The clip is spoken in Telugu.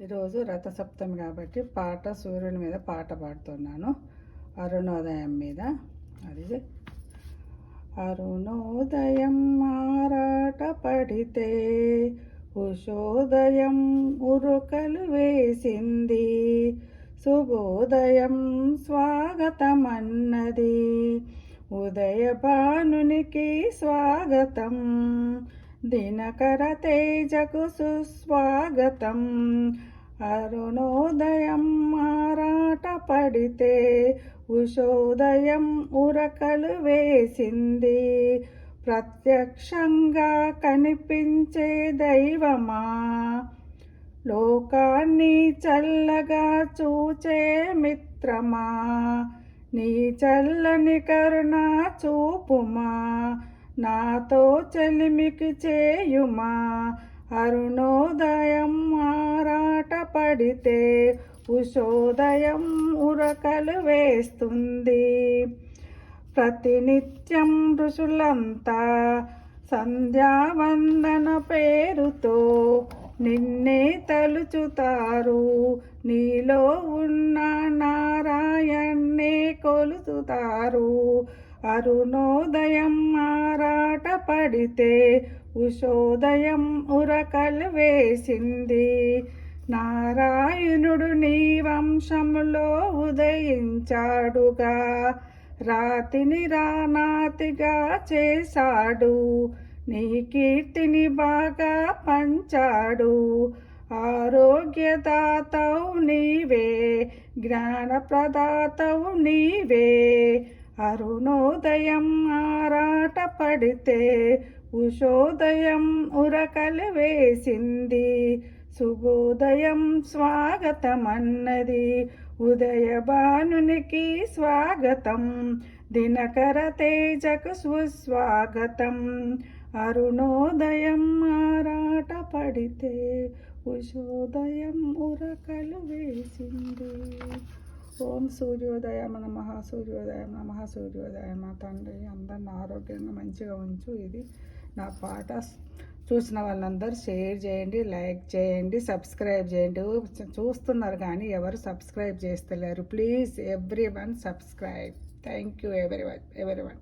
ఈరోజు రథసప్తమి కాబట్టి పాట సూర్యుని మీద పాట పాడుతున్నాను. అరుణోదయం మీద. అది అరుణోదయం ఆరాట పడితే ఉషోదయం ఉరుకలు వేసింది, శుభోదయం స్వాగతమన్నది, ఉదయభానునికి స్వాగతం, దినకర తేజకు సుస్వాగతం. అరుణోదయం ఆరాట పడితే ఉషోదయం ఉరకలు వేసింది, ప్రత్యక్షంగా కనిపించే దైవమా, లోకాన్ని చల్లగా చూచే మిత్రమా, నీ చల్లని కరుణ చూపుమా, నాతో చెలిమికి చేయుమా. అరుణోదయం ఆరాట పడితే ఉషోదయం ఉరకలు వేస్తుంది. ప్రతినిత్యం ఋషులంతా సంధ్యావందన పేరుతో నిన్నే తలుచుతారు, నీలో ఉన్న నారాయణ్ణే కొలుచుతారు. అరుణోదయం ఆరాట పడితే ఉషోదయం ఉరకలు వేసింది, నారాయణుడు నీ వంశములో ఉదయించాడుగా, రాతిని రానాతిగా చేశాడు, నీ కీర్తిని బాగా పంచాడు. ఆరోగ్యదాతవు నీవే, జ్ఞానప్రదాతవు నీవే. అరుణోదయం ఆరాట పడితే ఉషోదయం ఉరకలు వేసింది, శుభోదయం స్వాగతమన్నది, ఉదయభానునికి స్వాగతం, దినకర తేజకు సుస్వాగతం. అరుణోదయం ఆరాట పడితే ఉషోదయం ఉరకలు వేసింది. ఓం సూర్యోదయం నమః, సూర్యోదయం నమః, సూర్యోదయం. నా తండ్రి అందరిని ఆరోగ్యంగా మంచిగా ఉంచు. ఇది నా పాట. చూసిన వాళ్ళందరూ షేర్ చేయండి, లైక్ చేయండి, సబ్స్క్రైబ్ చేయండి. చూస్తున్నారు కానీ ఎవరు సబ్స్క్రైబ్ చేస్తలేరు. Please every one subscribe. Thank you every one.